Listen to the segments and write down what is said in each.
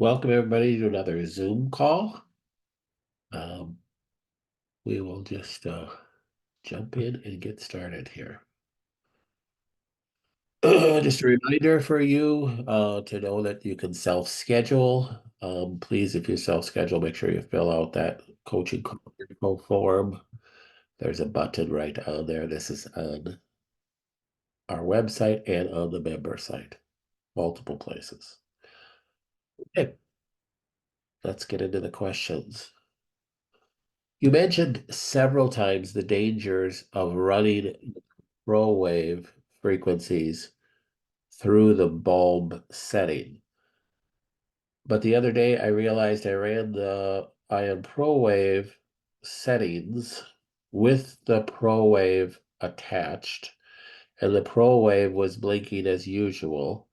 Welcome everybody to another Zoom call. Um, we will just jump in and get started here. Just a reminder for you to know that you can self-schedule. Please, if you self-schedule, make sure you fill out that coaching info form. There's a button right on there. This is on our website and on the member site, multiple places. Okay, let's get into the questions. You mentioned several times the dangers of running microwave frequencies through the bulb setting. But the other day I realized I ran the ion ProWave settings with the ProWave attached, and the ProWave was blinking as usual.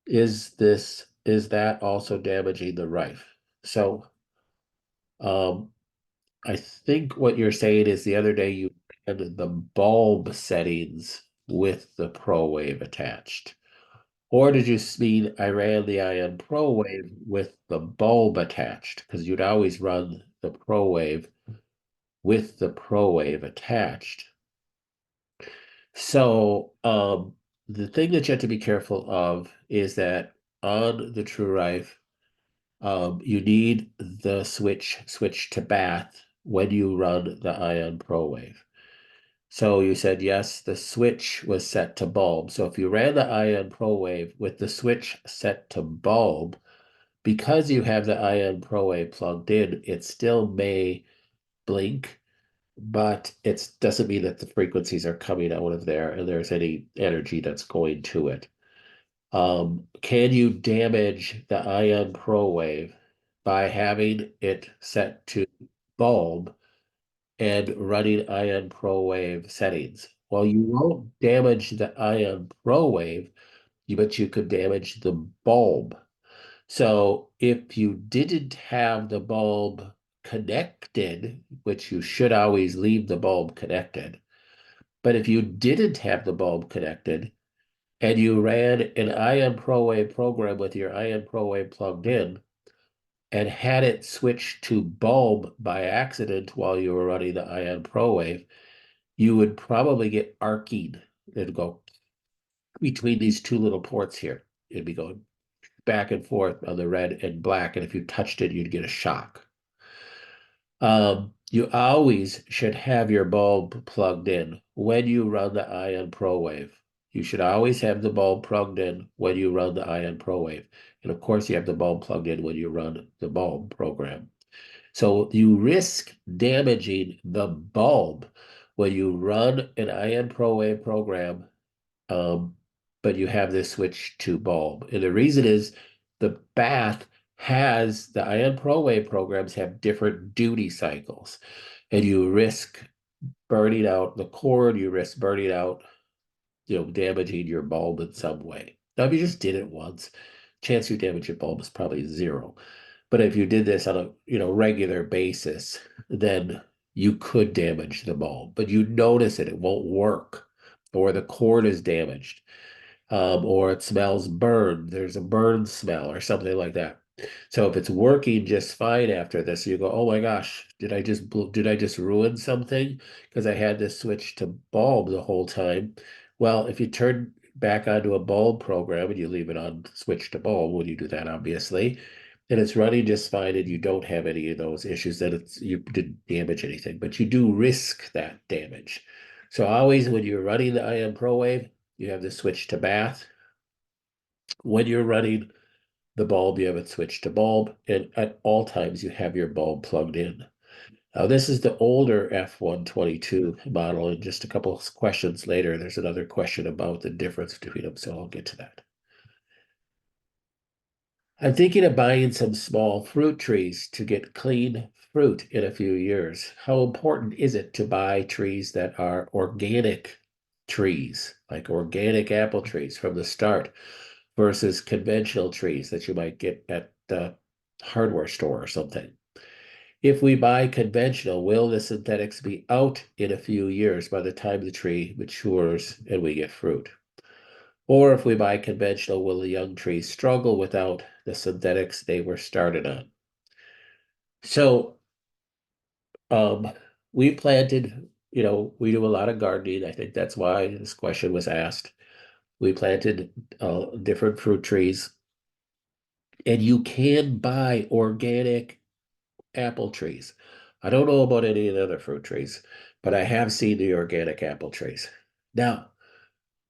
Is that also damaging the Rife? So um I think what you're saying is the other day you had the bulb settings with the ProWave attached. Or did you mean I ran the Ion ProWave with the bulb attached? Because you'd always run the ProWave with the ProWave attached. So the thing that you have to be careful of is that on the TrueRife, you need the switch to bath when you run the Ion ProWave. So you said yes, the switch was set to bulb. So if you ran the Ion ProWave with the switch set to bulb, because you have the Ion ProWave plugged in, it still may blink, but it doesn't mean that the frequencies are coming out of there and there's any energy that's going to it. Can you damage the Ion ProWave by having it set to bulb and running Ion ProWave settings? Well, you won't damage the Ion ProWave, but you could damage the bulb. So if you didn't have the bulb connected, which you should always leave the bulb connected, but if you didn't have the bulb connected and you ran an Ion ProWave program with your Ion ProWave plugged in and had it switch to bulb by accident while you were running the Ion ProWave, you would probably get arcing. It'd go between these two little ports here. It'd be going back and forth on the red and black, and if you touched it, you'd get a shock. You always should have your bulb plugged in when you run the Ion ProWave. You should always have the bulb plugged in when you run the Ion ProWave. And of course, you have the bulb plugged in when you run the bulb program. So you risk damaging the bulb when you run an Ion ProWave program, um, but you have this switch to bulb. And the reason is the bath has the Ion ProWave programs have different duty cycles, and you risk burning out the cord, you risk burning out, damaging your bulb in some way. Now, if you just did it once, chance you damage your bulb is probably zero. But if you did this on a regular basis, then you could damage the bulb, but you notice it won't work, or the cord is damaged, or it smells burned. There's a burn smell or something like that. So if it's working just fine after this, you go, oh my gosh, did I just ruin something because I had this switch to bulb the whole time? Well, if you turn back onto a bulb program and you leave it on switch to bulb, when you do that, obviously, and it's running just fine and you don't have any of those issues, that you didn't damage anything, but you do risk that damage. So always when you're running the Ion ProWave, you have the switch to bath. When you're running the bulb, you have it switched to bulb, and at all times you have your bulb plugged in. Now, this is the older F122 model, and just a couple of questions later, there's another question about the difference between them, so I'll get to that. I'm thinking of buying some small fruit trees to get clean fruit in a few years. How important is it to buy trees that are organic trees, like organic apple trees from the start, versus conventional trees that you might get at the hardware store or something? If we buy conventional, will the synthetics be out in a few years by the time the tree matures and we get fruit? Or if we buy conventional, will the young trees struggle without the synthetics they were started on? So um, we planted, we do a lot of gardening. I think that's why this question was asked. We planted different fruit trees, and you can buy organic apple trees. I don't know about any of the other fruit trees, but I have seen the organic apple trees. Now,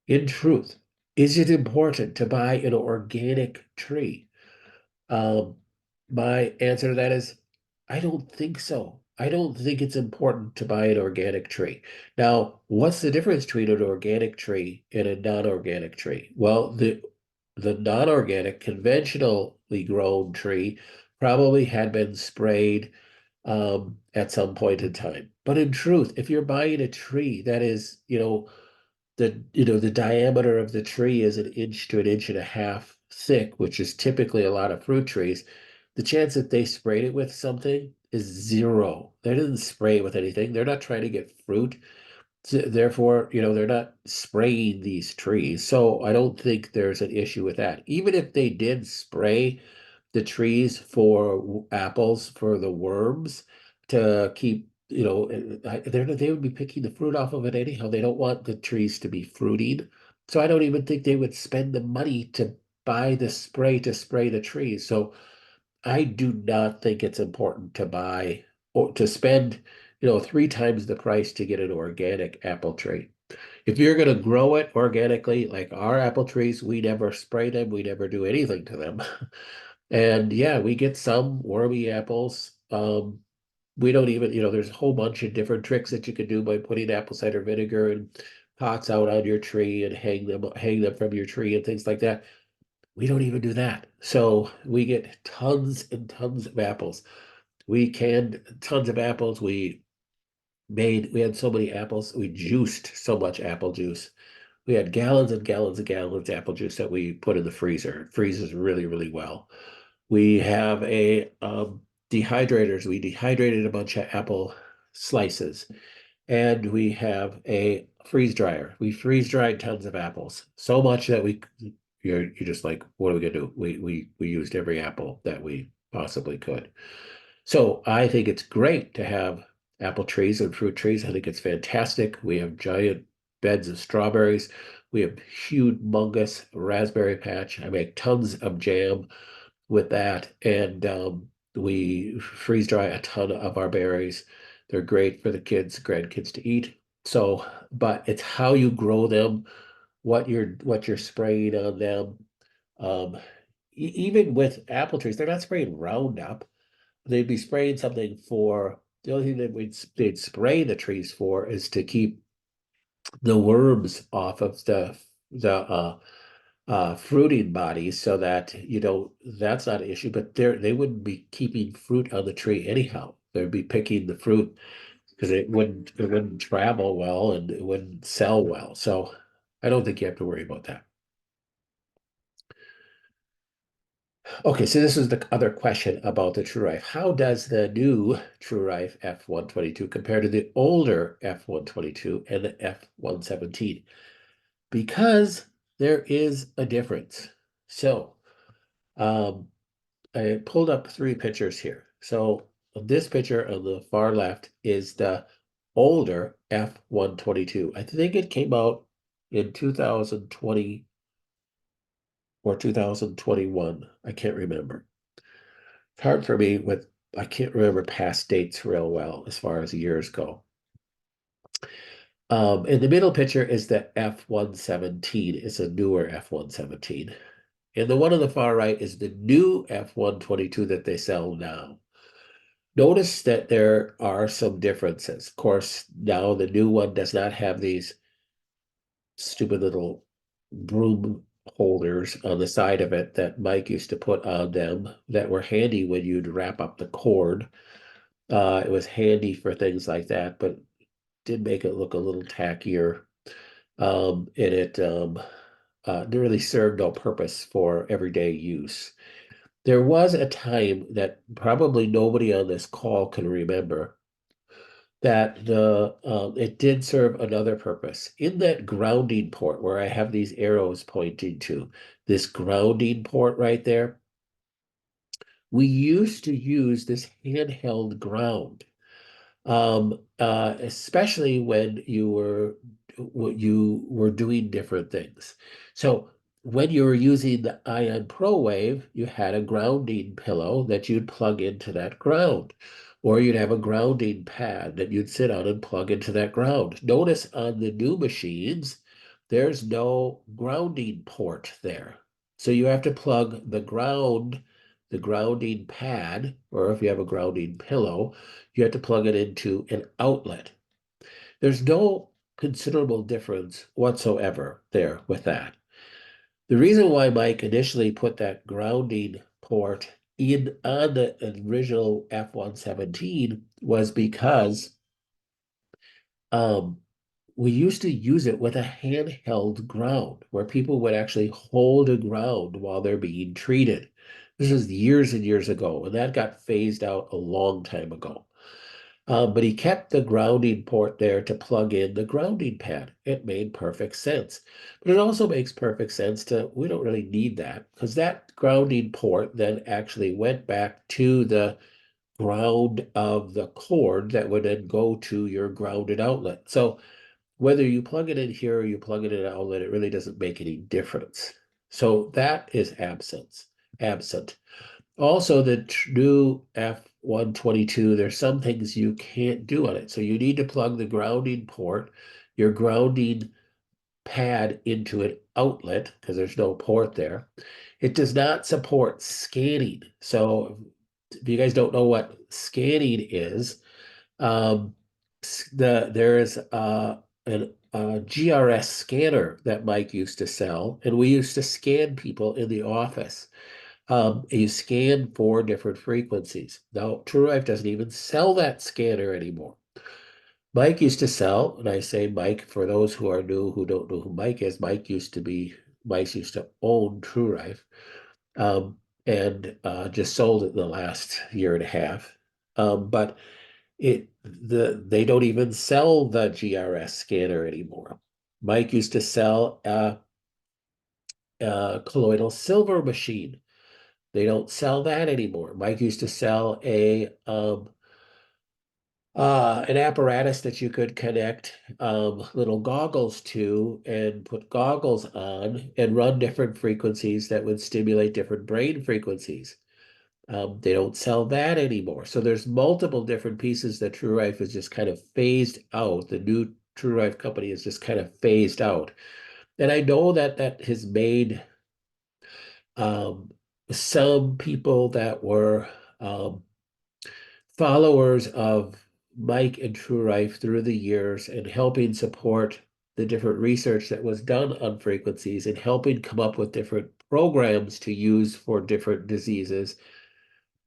in truth, is it important to buy an organic tree? Um, my answer to that is I don't think so. I don't think it's important to buy an organic tree. Now, what's the difference between an organic tree and a non-organic tree? Well, the non-organic, conventionally grown tree probably had been sprayed at some point in time. But in truth, if you're buying a tree that is, the diameter of the tree is an inch to an inch and a half thick, which is typically a lot of fruit trees, the chance that they sprayed it with something is zero. They didn't spray it with anything. They're not trying to get fruit. Therefore, they're not spraying these trees. So I don't think there's an issue with that. Even if they did spray the trees for apples for the worms to keep, they would be picking the fruit off of it anyhow. They don't want the trees to be fruiting. So I don't even think they would spend the money to buy the spray to spray the trees. So I do not think it's important to buy or to spend, three times the price to get an organic apple tree. If you're going to grow it organically, like our apple trees, we never spray them, we never do anything to them. And yeah, we get some wormy apples. We don't even, there's a whole bunch of different tricks that you can do by putting apple cider vinegar and pots out on your tree and hang them from your tree and things like that. We don't even do that. So we get tons and tons of apples. We canned tons of apples. We had so many apples. We juiced so much apple juice. We had gallons and gallons and gallons of apple juice that we put in the freezer. It freezes really, really well. We have a dehydrators. We dehydrated a bunch of apple slices, and we have a freeze dryer. We freeze dried tons of apples, so much that you're just like, what are we gonna do? We used every apple that we possibly could. So I think it's great to have apple trees and fruit trees. I think it's fantastic. We have giant beds of strawberries. We have humongous raspberry patch. I make tons of jam with that, and we freeze dry a ton of our berries. They're great for the kids, grandkids to eat. So, but it's how you grow them, what you're spraying on them. Um, Even with apple trees, they're not spraying Roundup. They'd be spraying something for the only thing that they'd spray the trees for is to keep the worms off of the fruiting bodies so that that's not an issue, but they wouldn't be keeping fruit on the tree anyhow. They'd be picking the fruit because it wouldn't travel well and it wouldn't sell well. So I don't think you have to worry about that. Okay, so this is the other question about the TrueRife. How does the new TrueRife F122 compare to the older F122 and the F117? Because there is a difference. So um, I pulled up three pictures here. So this picture on the far left is the older F122. I think it came out in 2020 or 2021. I can't remember. It's hard for me I can't remember past dates real well as far as years go. In the middle picture is the F117. It's a newer F117. And the one on the far right is the new F122 that they sell now. Notice that there are some differences. Of course, now the new one does not have these stupid little broom holders on the side of it that Mike used to put on them that were handy when you'd wrap up the cord. It was handy for things like that, but did make it look a little tackier. And it didn't really serve no purpose for everyday use. There was a time that probably nobody on this call can remember that the it did serve another purpose. In that grounding port where I have these arrows pointing to, this grounding port right there, we used to use this handheld ground, especially when you were doing different things. So when you were using the Ion Pro Wave, you had a grounding pillow that you'd plug into that ground, or you'd have a grounding pad that you'd sit on and plug into that ground. Notice on the new machines, there's no grounding port there. So you have to plug the grounding pad, or if you have a grounding pillow, you have to plug it into an outlet. There's no considerable difference whatsoever there with that. The reason why Mike initially put that grounding port in on the original F-117 was because um, we used to use it with a handheld ground where people would actually hold a ground while they're being treated. This was years and years ago, and that got phased out a long time ago. But he kept the grounding port there to plug in the grounding pad. It made perfect sense. But it also makes perfect sense we don't really need that because that grounding port then actually went back to the ground of the cord that would then go to your grounded outlet. So whether you plug it in here or you plug it in an outlet, it really doesn't make any difference. So that is absent. Also, the new F-122, there's some things you can't do on it. So you need to plug the grounding port, your grounding pad into an outlet because there's no port there. It does not support scanning. So if you guys don't know what scanning is, um, there is a GRS scanner that Mike used to sell, and we used to scan people in the office. You scan for different frequencies. Now, TrueLife doesn't even sell that scanner anymore. Mike used to sell, and I say Mike for those who are new who don't know who Mike is. Mike used to own TrueLife, and just sold it in the last year and a half. But they don't even sell the GRS scanner anymore. Mike used to sell a colloidal silver machine. They don't sell that anymore. Mike used to sell an apparatus that you could connect little goggles to and put goggles on and run different frequencies that would stimulate different brain frequencies. They don't sell that anymore. So there's multiple different pieces that TrueLife is just kind of phased out. The new TrueLife company is just kind of phased out. And I know that that has made um, some people that were um, followers of Mike and TrueLife through the years and helping support the different research that was done on frequencies and helping come up with different programs to use for different diseases.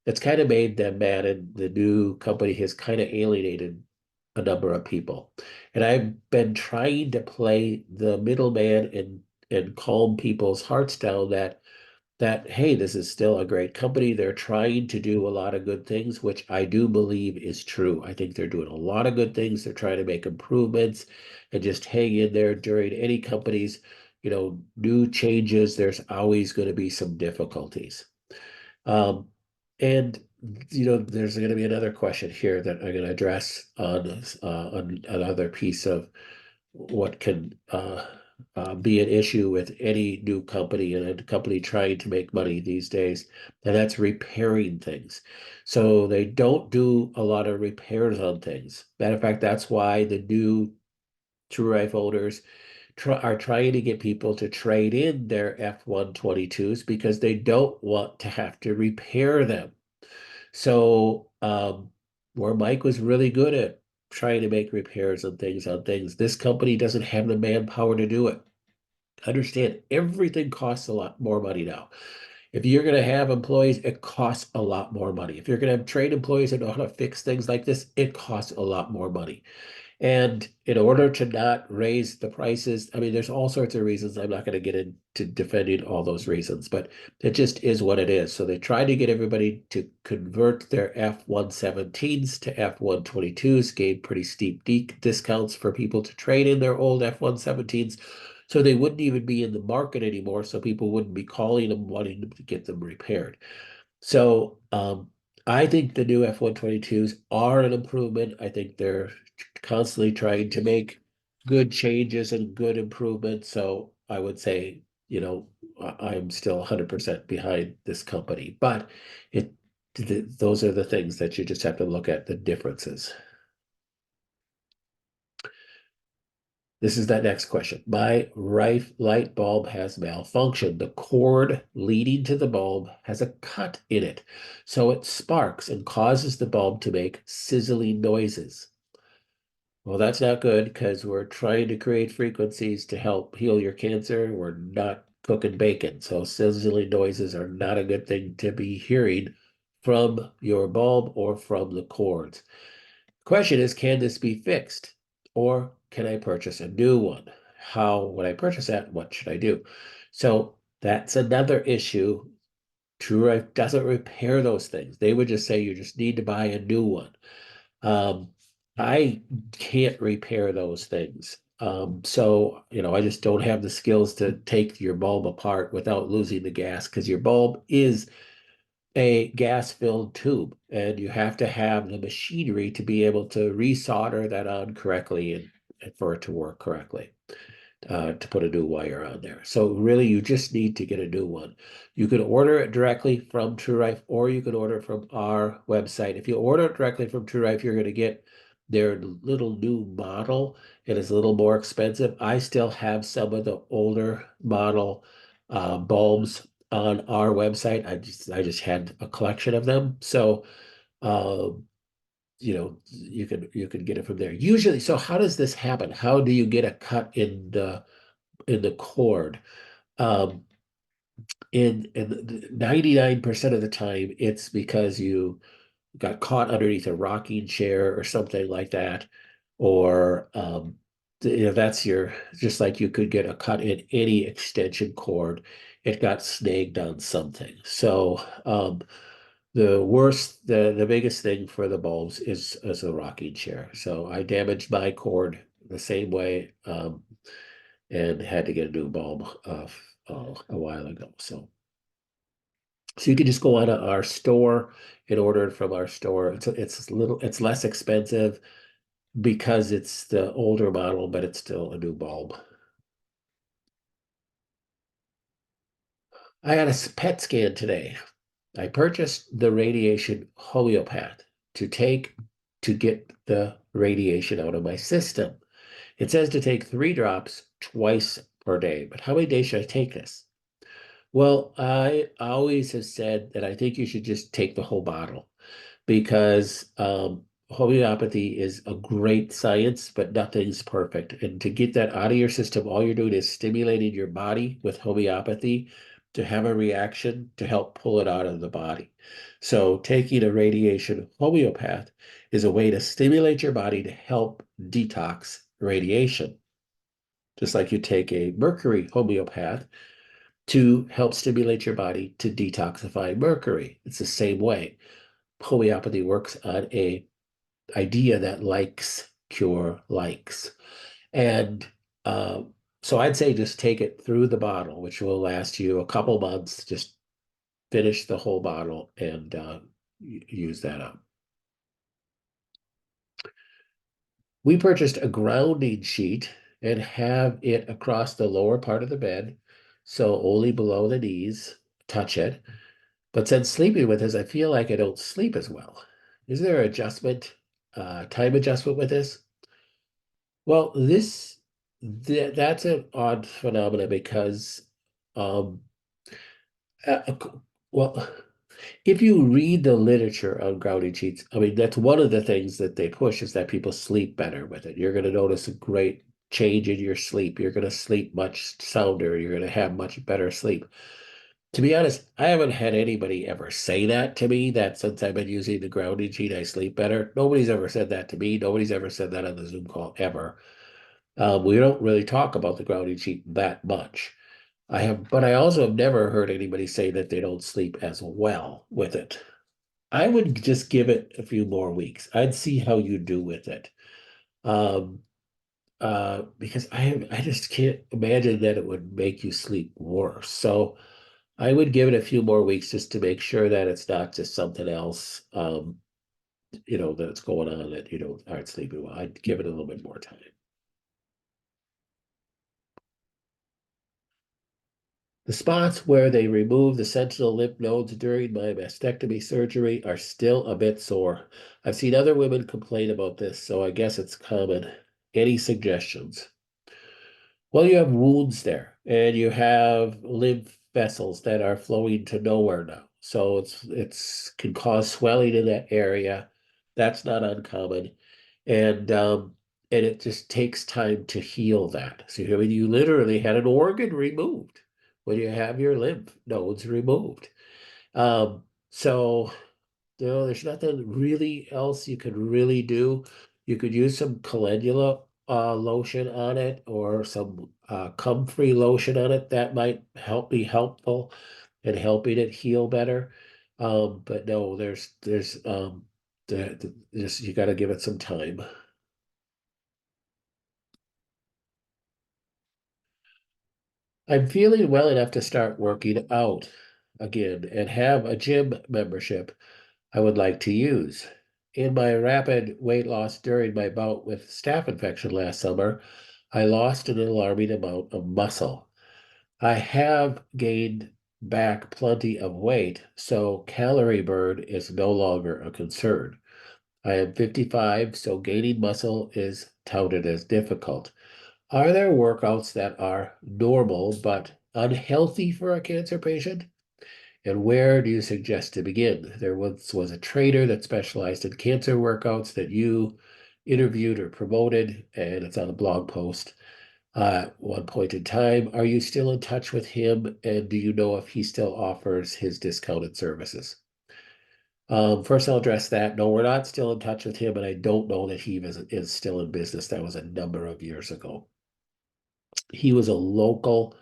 It's kind of made them mad, and the new company has kind of alienated a number of people. And I've been trying to play the middleman and calm people's hearts down that hey, this is still a great company. They're trying to do a lot of good things, which I do believe is true. I think they're doing a lot of good things. They're trying to make improvements and just hang in there during any company's, new changes. There's always going to be some difficulties. Um, and there's going to be another question here that I'm going to address on another piece of what can be an issue with any new company and a company trying to make money these days, and that's repairing things. So they don't do a lot of repairs on things. Matter of fact, that's why the new TrueLife owners are trying to get people to trade in their F-122s because they don't want to have to repair them. So, where Mike was really good at trying to make repairs on things, this company doesn't have the manpower to do it. Understand, everything costs a lot more money now. If you're going to have employees, it costs a lot more money. If you're going to have trained employees that know how to fix things like this, it costs a lot more money. And in order to not raise the prices, I mean, there's all sorts of reasons. I'm not going to get into defending all those reasons, but it just is what it is. So they try to get everybody to convert their F-117s to F-122s, gave pretty steep discounts for people to trade in their old F-117s. So they wouldn't even be in the market anymore. So people wouldn't be calling them, wanting them to get them repaired. So I think the new F-122s are an improvement. I think they're constantly trying to make good changes and good improvements. So I would say, I'm still 100% behind this company, but those are the things that you just have to look at the differences. This is that next question. My Rife light bulb has malfunctioned. The cord leading to the bulb has a cut in it, so it sparks and causes the bulb to make sizzling noises. Well, that's not good because we're trying to create frequencies to help heal your cancer. We're not cooking bacon, so sizzling noises are not a good thing to be hearing from your bulb or from the cords. Question is, can this be fixed? Or can I purchase a new one? How would I purchase that? What should I do? So that's another issue. TrueRife doesn't repair those things. They would just say you just need to buy a new one. Um, I can't repair those things. So, I just don't have the skills to take your bulb apart without losing the gas because your bulb is a gas-filled tube, and you have to have the machinery to be able to resolder that on correctly and for it to work correctly, to put a new wire on there. So really, you just need to get a new one. You can order it directly from TrueRife, or you can order it from our website. If you order it directly from TrueRife, you're going to get their little new model. It is a little more expensive. I still have some of the older model bulbs on our website. I just had a collection of them. So you could get it from there. Usually, so how does this happen? How do you get a cut in the cord? Um, in 99% of the time, it's because you got caught underneath a rocking chair or something like that, or that's your just like you could get a cut in any extension cord. It got snagged on something. So the biggest thing for the bulbs is a rocking chair. So I damaged my cord the same way, and had to get a new bulb a while ago. So you can just go on to our store and order it from our store. It's less expensive because it's the older model, but it's still a new bulb. I had a PET scan today. I purchased the radiation homeopath to take to get the radiation out of my system. It says to take 3 drops twice per day, but how many days should I take this? Well, I always have said that I think you should just take the whole bottle because homeopathy is a great science, but nothing's perfect. And to get that out of your system, all you're doing is stimulating your body with homeopathy to have a reaction to help pull it out of the body. So taking a radiation homeopath is a way to stimulate your body to help detox radiation. Just like you take a mercury homeopath to help stimulate your body to detoxify mercury. It's the same way. Homeopathy works on a idea that likes cure likes. And so I'd say just take it through the bottle, which will last you a couple months. Just finish the whole bottle and use that up. We purchased a grounding sheet and have it across the lower part of the bed, so only below the knees touch it. But since sleeping with this, I feel like I don't sleep as well. Is there time adjustment with this? Well, that's an odd phenomenon because, um, uh, well, if you read the literature on grounding sheets, I mean, that's one of the things that they push is that people sleep better with it. You're going to notice a great change in your sleep. You're going to sleep much sounder. You're going to have much better sleep. To be honest, I haven't had anybody ever say that to me, that since I've been using the grounding sheet, I sleep better. Nobody's ever said that to me. Nobody's ever said that on the Zoom call ever. We don't really talk about the grounding sheet that much. But I also have never heard anybody say that they don't sleep as well with it. I would just give it a few more weeks. I'd see how you do with it. Um, because I just can't imagine that it would make you sleep worse. So I would give it a few more weeks just to make sure that it's not just something else, that's going on that you don't aren't sleeping well. I'd give it a little bit more time. The spots where they remove the sentinel lymph nodes during my mastectomy surgery are still a bit sore. I've seen other women complain about this, so I guess it's common. Any suggestions? Well, you have wounds there, and you have lymph vessels that are flowing to nowhere now. So it's can cause swelling in that area. That's not uncommon. And it just takes time to heal that. So I mean you literally had an organ removed when you have your lymph nodes removed. So there's nothing really else you could really do. You could use some calendula lotion on it or some comfrey lotion on it. That might be helpful in helping it heal better. But no, there's you got to give it some time. I'm feeling well enough to start working out again and have a gym membership I would like to use. In my rapid weight loss during my bout with staph infection last summer, I lost an alarming amount of muscle. I have gained back plenty of weight, so calorie burn is no longer a concern. I am 55, so gaining muscle is touted as difficult. Are there workouts that are normal but unhealthy for a cancer patient? And where do you suggest to begin? There once was a trainer that specialized in cancer workouts that you interviewed or promoted, and it's on a blog post at one point in time. Are you still in touch with him? And do you know if he still offers his discounted services? First, I'll address that. No, we're not still in touch with him, and I don't know that is still in business. That was a number of years ago. He was a local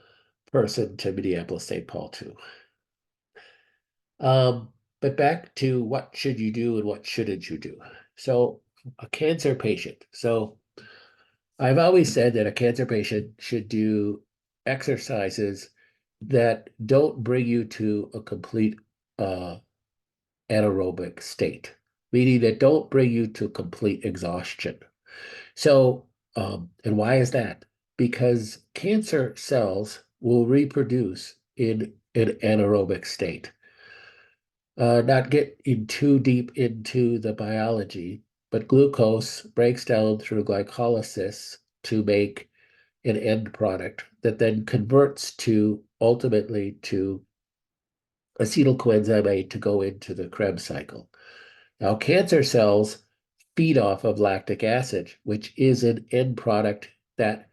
person to Minneapolis, St. Paul, too. But back to what should you do and what shouldn't you do? So, a cancer patient. So, I've always said that a cancer patient should do exercises that don't bring you to a complete uh, anaerobic state, meaning that don't bring you to complete exhaustion. So, and why is that? Because cancer cells will reproduce in an anaerobic state. Not get in too deep into the biology, but glucose breaks down through glycolysis to make an end product that then converts to ultimately to acetyl coenzyme A to go into the Krebs cycle. Now, cancer cells feed off of lactic acid, which is an end product that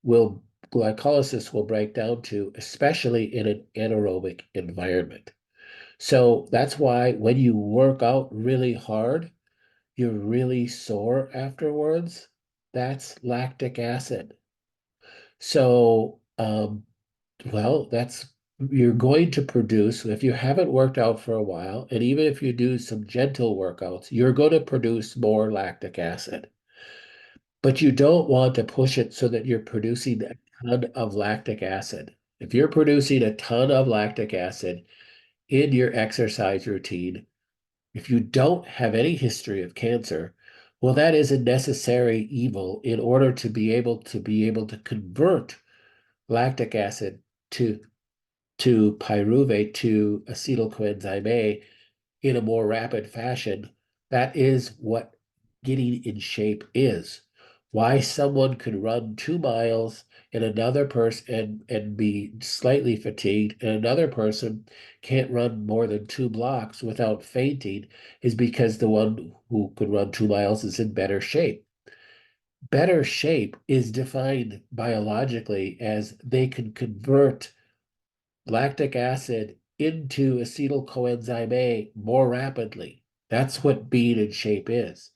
will glycolysis will break down to, especially in an anaerobic environment. So that's why when you work out really hard, you're really sore afterwards. That's lactic acid. So, well, that's you're going to produce, if you haven't worked out for a while, and even if you do some gentle workouts, you're going to produce more lactic acid. But you don't want to push it so that you're producing a ton of lactic acid. If you're producing a ton of lactic acid in your exercise routine, if you don't have any history of cancer, well, that is a necessary evil in order to be able to convert lactic acid to pyruvate to acetyl coenzyme A in a more rapid fashion. That is what getting in shape is. Why someone could run 2 miles and another person and be slightly fatigued, and another person can't run more than 2 blocks without fainting is because the one who could run 2 miles is in better shape. Better shape is defined biologically as they can convert lactic acid into acetyl coenzyme A more rapidly. That's what being in shape is.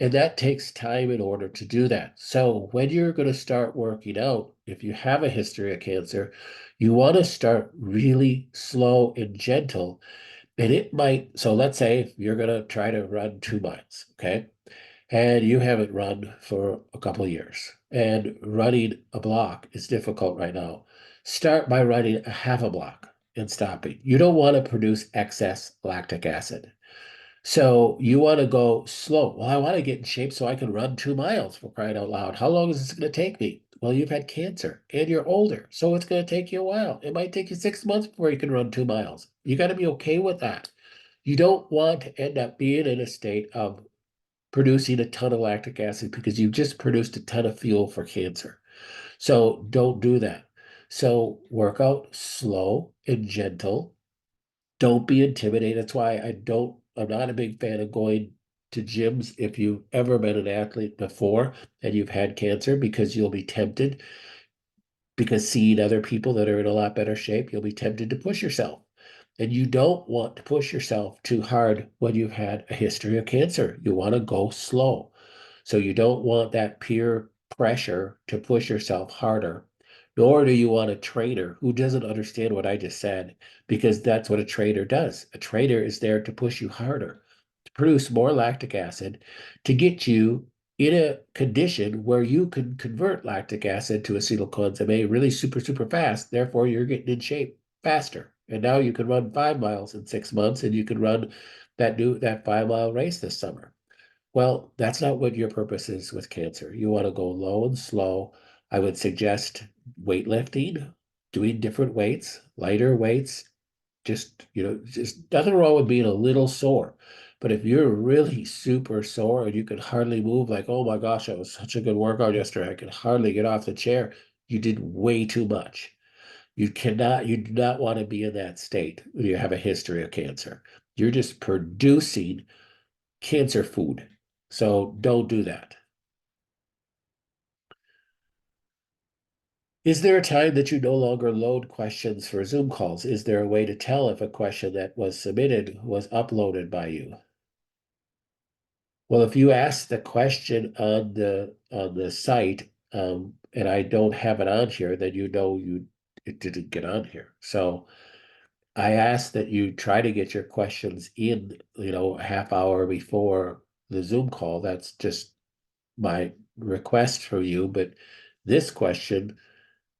And that takes time in order to do that. So when you're going to start working out, if you have a history of cancer, you want to start really slow and gentle. And it might, so let's say you're going to try to run 2 miles, okay? And you haven't run for a couple of years. And running a block is difficult right now. Start by running a half a block and stopping. You don't want to produce excess lactic acid. So you want to go slow. Well, I want to get in shape so I can run 2 miles, for crying out loud. How long is this going to take me? Well, you've had cancer and you're older, so it's going to take you a while. It might take you 6 months before you can run 2 miles. You got to be okay with that. You don't want to end up being in a state of producing a ton of lactic acid because you just produced a ton of fuel for cancer. So don't do that. So work out slow and gentle. Don't be intimidated. That's why I'm not a big fan of going to gyms if you've ever been an athlete before and you've had cancer, because you'll be tempted, because seeing other people that are in a lot better shape, you'll be tempted to push yourself. And you don't want to push yourself too hard when you've had a history of cancer. You want to go slow. So you don't want that peer pressure to push yourself harder, nor do you want a trainer who doesn't understand what I just said, because that's what a trainer does. A trainer is there to push you harder, to produce more lactic acid, to get you in a condition where you can convert lactic acid to acetylcoenzyme A really super, super fast. Therefore, you're getting in shape faster. And now you can run 5 miles in 6 months, and you can run that 5 mile race this summer. Well, that's not what your purpose is with cancer. You want to go low and slow. I would suggest weightlifting, doing different weights, lighter weights, just nothing wrong with being a little sore. But if you're really super sore and you can hardly move, like, oh my gosh, that was such a good workout yesterday, I could hardly get off the chair, you did way too much. You do not want to be in that state when you have a history of cancer. You're just producing cancer food. So don't do that. Is there a time that you no longer load questions for Zoom calls? Is there a way to tell if a question that was submitted was uploaded by you? Well, if you ask the question on the site, and I don't have it on here, then it didn't get on here. So I ask that you try to get your questions in, a half hour before the Zoom call. That's just my request for you. But this question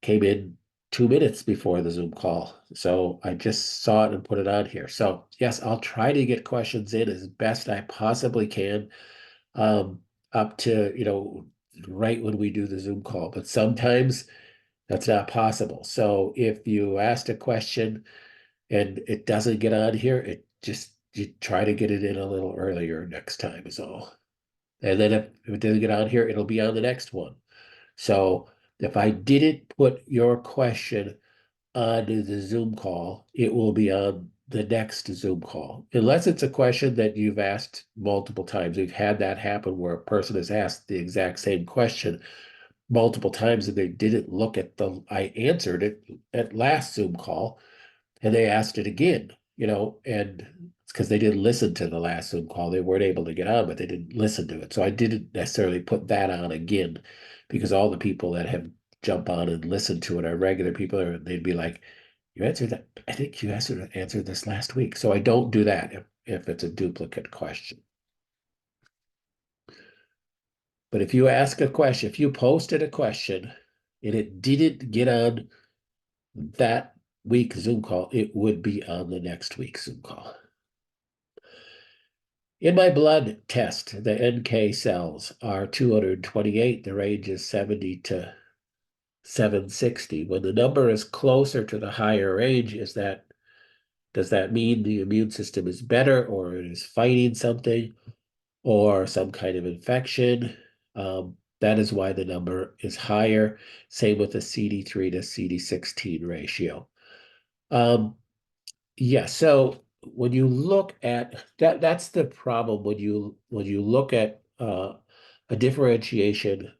came in 2 minutes before the Zoom call. So I just saw it and put it on here. So yes, I'll try to get questions in as best I possibly can, um, up to, right when we do the Zoom call. But sometimes that's not possible. So if you asked a question and it doesn't get on here, you try to get it in a little earlier next time is all. And then if it doesn't get on here, it'll be on the next one. So if I didn't put your question onto the Zoom call, it will be on the next Zoom call. Unless it's a question that you've asked multiple times. We've had that happen where a person has asked the exact same question multiple times and they didn't look at I answered it at last Zoom call and they asked it again, and it's because they didn't listen to the last Zoom call. They weren't able to get on, but they didn't listen to it. So I didn't necessarily put that on again, because all the people that have jump on and listen to it are regular people, they'd be like, you answered that. I think you answered this last week. So I don't do that if it's a duplicate question. But if you ask a question, if you posted a question and it didn't get on that week Zoom call, it would be on the next week's Zoom call. In my blood test, the NK cells are 228. The range is 70 to 760. When the number is closer to the higher range, does that mean the immune system is better, or it is fighting something, or some kind of infection? That is why the number is higher. Same with the CD3 to CD16 ratio. Yeah, so when you look at that, that's the problem when you look at a differentiation.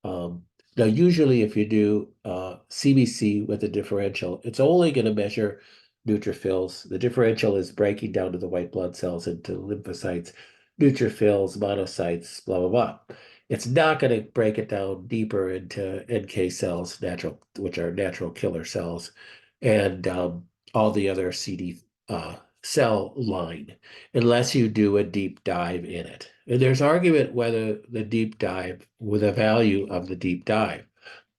Um, Now, usually if you do CBC with a differential, it's only going to measure neutrophils. The differential is breaking down to the white blood cells into lymphocytes, neutrophils, monocytes, blah, blah, blah. It's not going to break it down deeper into NK cells, which are natural killer cells, and all the other CD cell line, unless you do a deep dive in it. And there's argument whether the deep dive, with the value of the deep dive.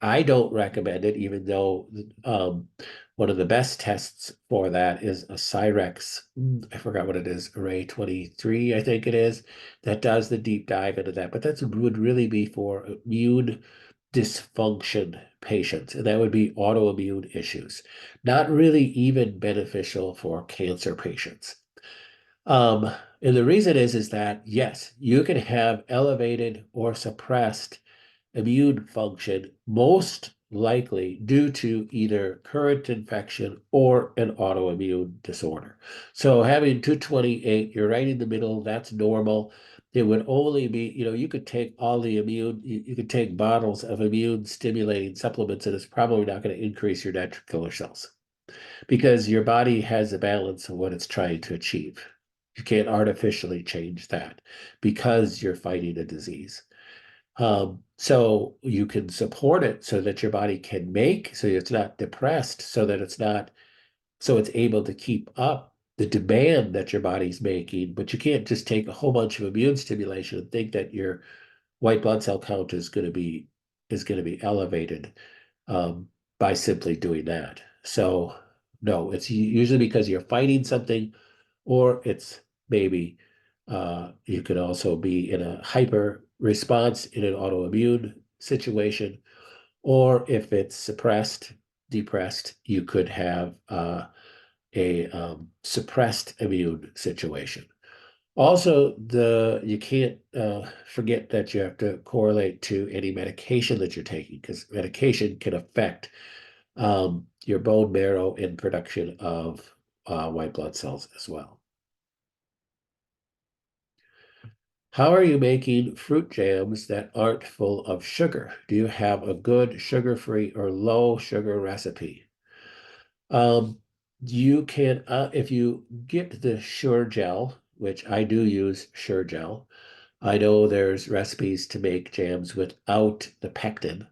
I don't recommend it, even though one of the best tests for that is a Cyrex, I forgot what it is, Array 23, I think it is, that does the deep dive into that. But that would really be for immune dysfunction patients, and that would be autoimmune issues, not really even beneficial for cancer patients. Um, and the reason is that yes, you can have elevated or suppressed immune function, most likely due to either current infection or an autoimmune disorder. So having 228, you're right in the middle, that's normal. It would only be, you could take all the you could take bottles of immune stimulating supplements, and it's probably not going to increase your natural killer cells because your body has a balance of what it's trying to achieve. You can't artificially change that because you're fighting a disease. So you can support it so that your body can make, so it's not depressed, so that it's not, so it's able to keep up the demand that your body's making. But you can't just take a whole bunch of immune stimulation and think that your white blood cell count is going to be elevated um, by simply doing that. So no, it's usually because you're fighting something, or it's maybe you could also be in a hyper response in an autoimmune situation, or if it's suppressed, depressed, you could have a suppressed immune situation. Also, you can't forget that you have to correlate to any medication that you're taking, because medication can affect your bone marrow and production of white blood cells as well. How are you making fruit jams that aren't full of sugar? Do you have a good sugar-free or low sugar recipe? Um, you can, if you get the Sure-Jell, which I do use Sure-Jell, I know there's recipes to make jams without the pectin,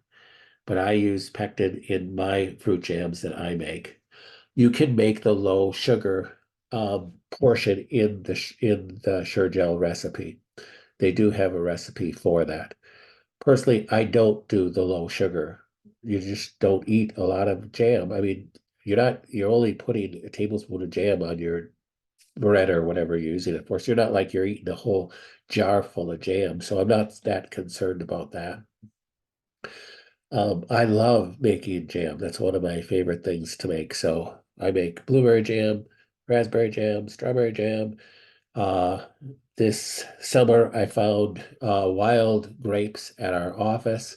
but I use pectin in my fruit jams that I make. You can make the low sugar portion in the Sure-Jell recipe. They do have a recipe for that. Personally, I don't do the low sugar. You just don't eat a lot of jam. I mean, you're only putting a tablespoon of jam on your bread or whatever you're using it for. So you're not like you're eating a whole jar full of jam. So I'm not that concerned about that. I love making jam. That's one of my favorite things to make. So I make blueberry jam, raspberry jam, strawberry jam. Uh, this summer, I found wild grapes at our office,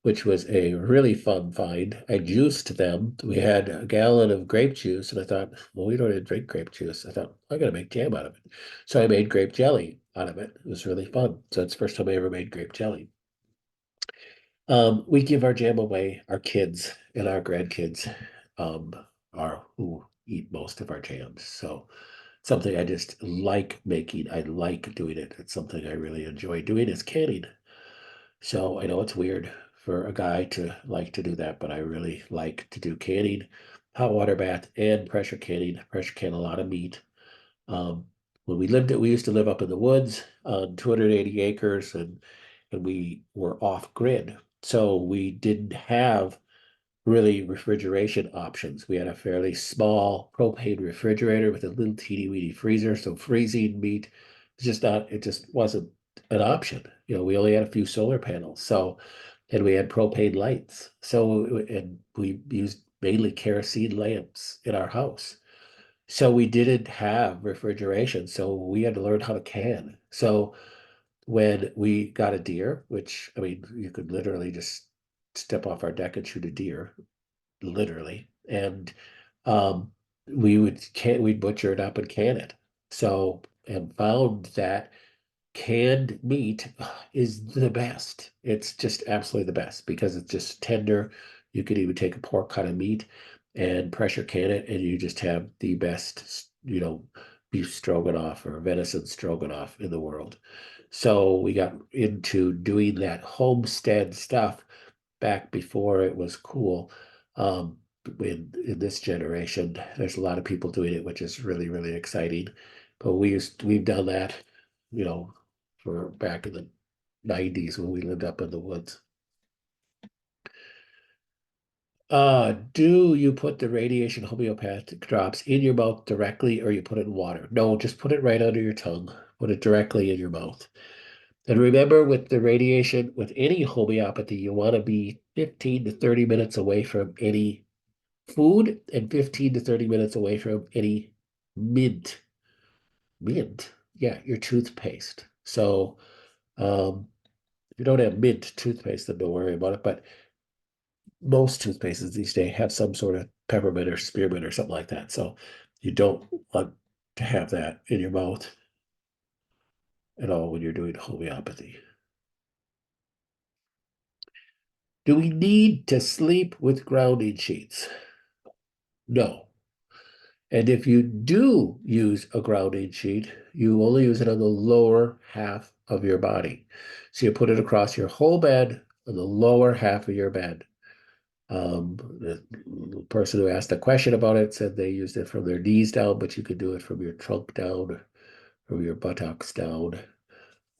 which was a really fun find. I juiced them. We had a gallon of grape juice, and I thought, well, we don't even drink grape juice. I thought, I'm going to make jam out of it. So I made grape jelly out of it. It was really fun. So it's the first time I ever made grape jelly. We give our jam away. Our kids and our grandkids um, are who eat most of our jams. So something I just like making. I like doing it. It's something I really enjoy doing is canning. So I know it's weird for a guy to like to do that, but I really like to do canning, hot water bath, and pressure canning. Pressure can a lot of meat. Um, when we used to live up in the woods on 280 acres, and we were off grid. So we didn't have really refrigeration options. We had a fairly small propane refrigerator with a little teeny weeny freezer. So freezing meat it just wasn't an option. We only had a few solar panels. So, and we had propane lights. So, and we used mainly kerosene lamps in our house. So we didn't have refrigeration. So we had to learn how to can. So when we got a deer, which I mean, you could literally just step off our deck and shoot a deer, literally. And um, we'd butcher it up and can it. So and found that canned meat is the best. It's just absolutely the best because it's just tender. You could even take a pork cut of meat and pressure can it, and you just have the best, beef stroganoff or venison stroganoff in the world. So we got into doing that homestead stuff back before it was cool. In this generation, there's a lot of people doing it, which is really, really exciting. But we've done that, you know, for back in the 90s when we lived up in the woods. Do you put the radiation homeopathic drops in your mouth directly or you put it in water? No, just put it right under your tongue. Put it directly in your mouth. And remember, with the radiation, with any homeopathy, you want to be 15 to 30 minutes away from any food and 15 to 30 minutes away from any mint. Mint, yeah, your toothpaste. So if you don't have mint toothpaste, then don't worry about it. But most toothpastes these days have some sort of peppermint or spearmint or something like that. So you don't want to have that in your mouth at all when you're doing homeopathy. Do we need to sleep with grounding sheets? No. And if you do use a grounding sheet, you only use it on the lower half of your body. So you put it across your whole bed on the lower half of your bed. The person who asked a question about it said they used it from their knees down, but you could do it from your trunk down, from your buttocks down.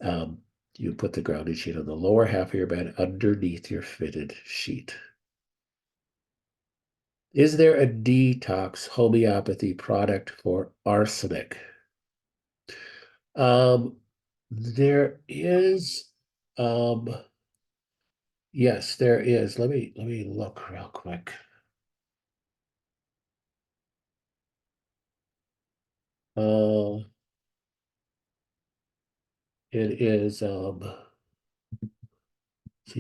Um, you put the grounding sheet on the lower half of your bed underneath your fitted sheet. Is there a detox homeopathy product for arsenic? Um, there is, um, yes, there is. Let me look real quick. Uh, it is, see,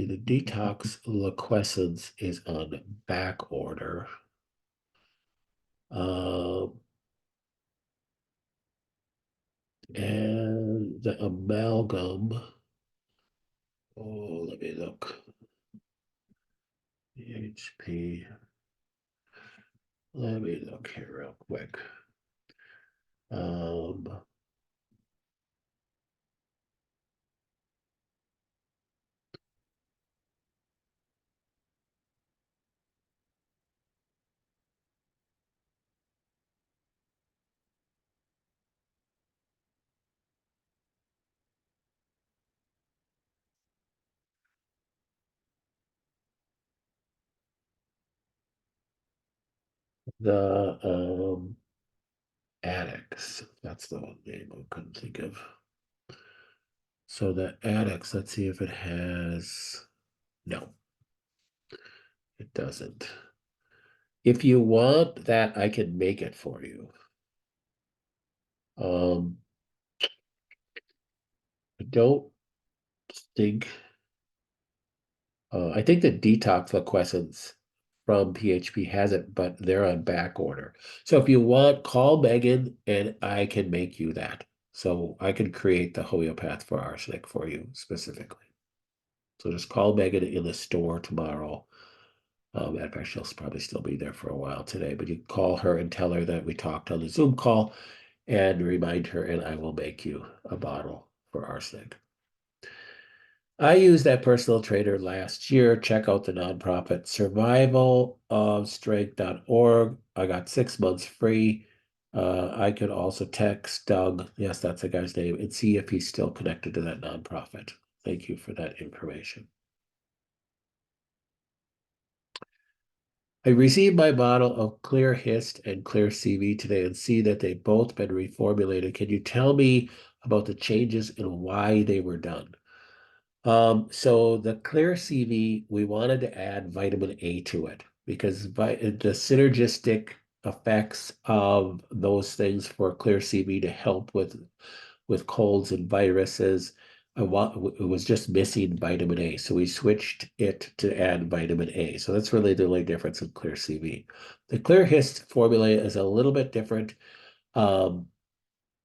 the detox liquescence is on back order. Um, and the amalgam, oh, let me look. HP. Let me look here real quick. Um, the addicts, that's the name I couldn't think of. So the addicts, let's see if it has, no, it doesn't. If you want that, I can make it for you. Um, I don't think, I think the detox liquescence from PHP has it, but they're on back order. So if you want, call Megan and I can make you that. So I can create the homeopath for arsenic for you specifically. So just call Megan in the store tomorrow. In fact, she'll probably still be there for a while today, but you call her and tell her that we talked on the Zoom call and remind her, and I will make you a bottle for arsenic. I used that personal trainer last year. Check out the nonprofit survivalofstrength.org. I got 6 months free. I could also text Doug, yes, that's the guy's name, and see if he's still connected to that nonprofit. Thank you for that information. I received my bottle of Clear Hist and Clear CV today and see that they've both been reformulated. Can you tell me about the changes and why they were done? So the Clear CV, we wanted to add vitamin A to it because the synergistic effects of those things for Clear CV to help with colds and viruses. It was just missing vitamin A, so we switched it to add vitamin A. So that's really the only difference in Clear CV. The Clear Hist formula is a little bit different. Um,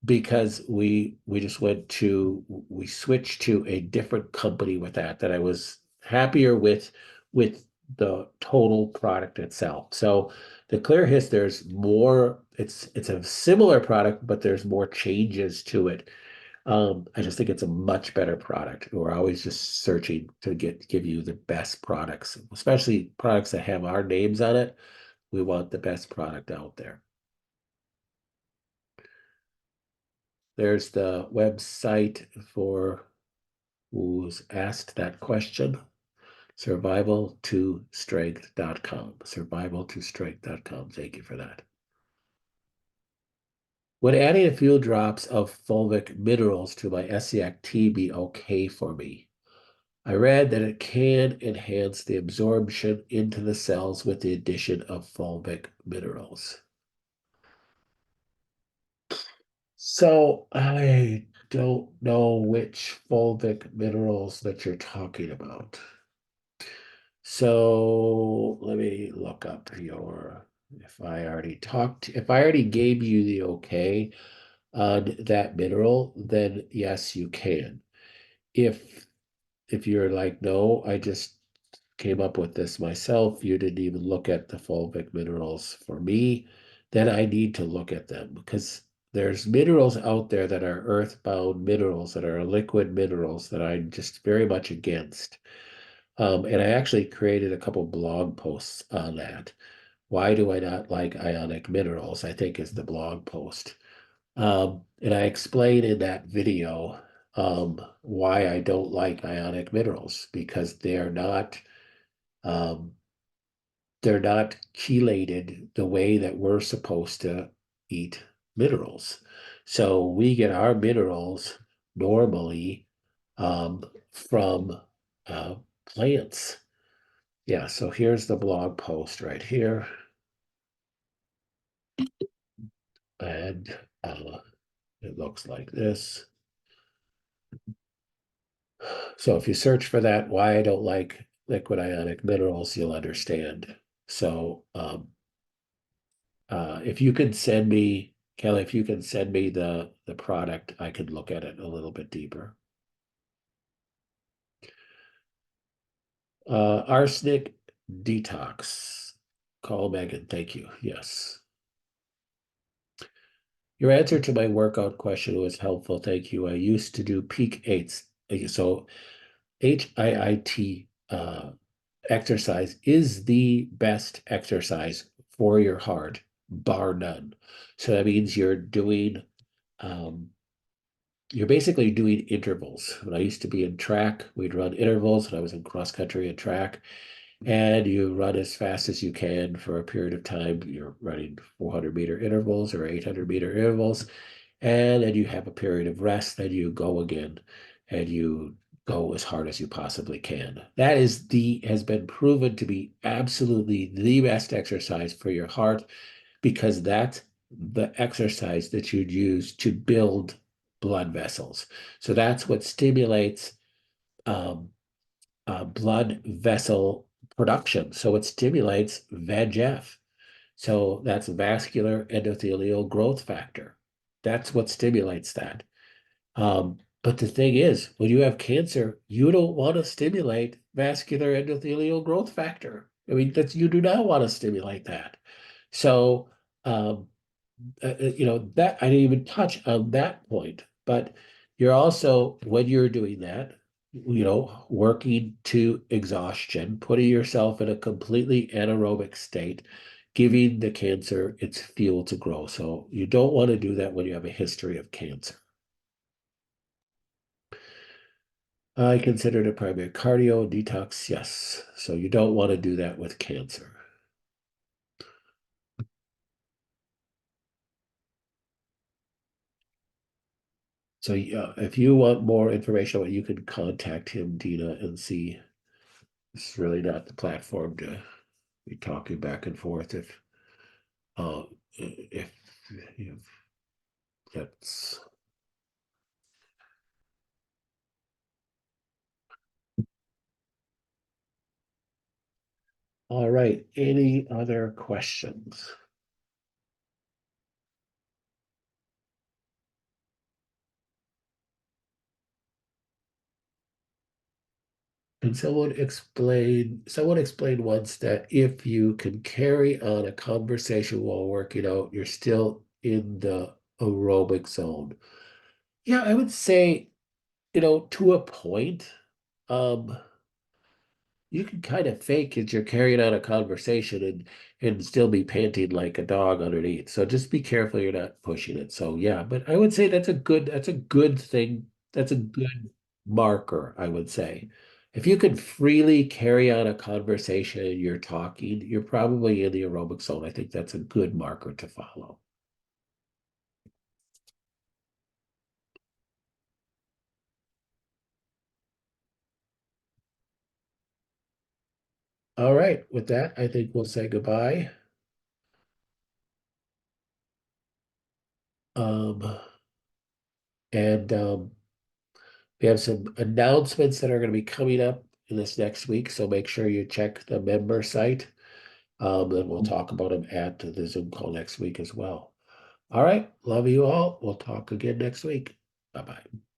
because we switched to a different company with that I was happier with the total product itself. So the Clear Hiss, there's more, it's a similar product, but there's more changes to it. I just think it's a much better product. We're always just searching to give you the best products, especially products that have our names on it. We want the best product out there. There's the website for who's asked that question, survival2strength.com. Survival2strength.com. Thank you for that. Would adding a few drops of fulvic minerals to my SCAC-T be okay for me? I read that it can enhance the absorption into the cells with the addition of fulvic minerals. So I don't know which fulvic minerals that you're talking about. So let me look up if I already gave you the okay on that mineral, then yes, you can. If if you're like, no, I just came up with this myself, you didn't even look at the fulvic minerals for me, then I need to look at them because there's minerals out there that are earthbound minerals, that are liquid minerals that I'm just very much against. And I actually created a couple blog posts on that. Why do I not like ionic minerals? I think is the blog post. And I explain in that video why I don't like ionic minerals because um, they're not chelated the way that we're supposed to eat minerals. So we get our minerals normally from uh, plants. Yeah, so here's the blog post right here. And it looks like this. So if you search for that, why I don't like liquid ionic minerals, you'll understand. So if you could send me, Kelly, if you can send me the product, I could look at it a little bit deeper. Arsenic detox. Call Megan. Thank you. Yes. Your answer to my workout question was helpful. Thank you. I used to do peak eights. So HIIT exercise is the best exercise for your heart, bar none. So that means you're basically doing intervals. When I used to be in track, we'd run intervals when I was in cross country and track, and you run as fast as you can for a period of time. You're running 400-meter intervals or 800-meter intervals, and then you have a period of rest, then you go again, and you go as hard as you possibly can. That has been proven to be absolutely the best exercise for your heart because that's the exercise that you'd use to build blood vessels. So that's what stimulates um, blood vessel production. So it stimulates VEGF. So that's vascular endothelial growth factor. That's what stimulates that. But the thing is, when you have cancer, you don't want to stimulate vascular endothelial growth factor. I mean, you do not want to stimulate that. So, um, that I didn't even touch on that point, but you're also, when you're doing that, working to exhaustion, putting yourself in a completely anaerobic state, giving the cancer its fuel to grow. So you don't want to do that when you have a history of cancer. I considered a primary cardio detox, yes. So you don't want to do that with cancer. So if you want more information, you can contact him, Dina, and see. It's really not the platform to be talking back and forth uh, if that's all right. Any other questions? And someone explained once that if you can carry on a conversation while working out, you're still in the aerobic zone. Yeah, I would say, to a point. Um, you can kind of fake it you're carrying on a conversation and still be panting like a dog underneath. So just be careful you're not pushing it. So yeah, but I would say that's a good thing. That's a good marker, I would say. If you can freely carry on a conversation and you're talking, you're probably in the aerobic zone. I think that's a good marker to follow. All right, with that, I think we'll say goodbye. Um, and we have some announcements that are going to be coming up in this next week, so make sure you check the member site. And we'll talk about them at the Zoom call next week as well. All right, love you all. We'll talk again next week. Bye bye.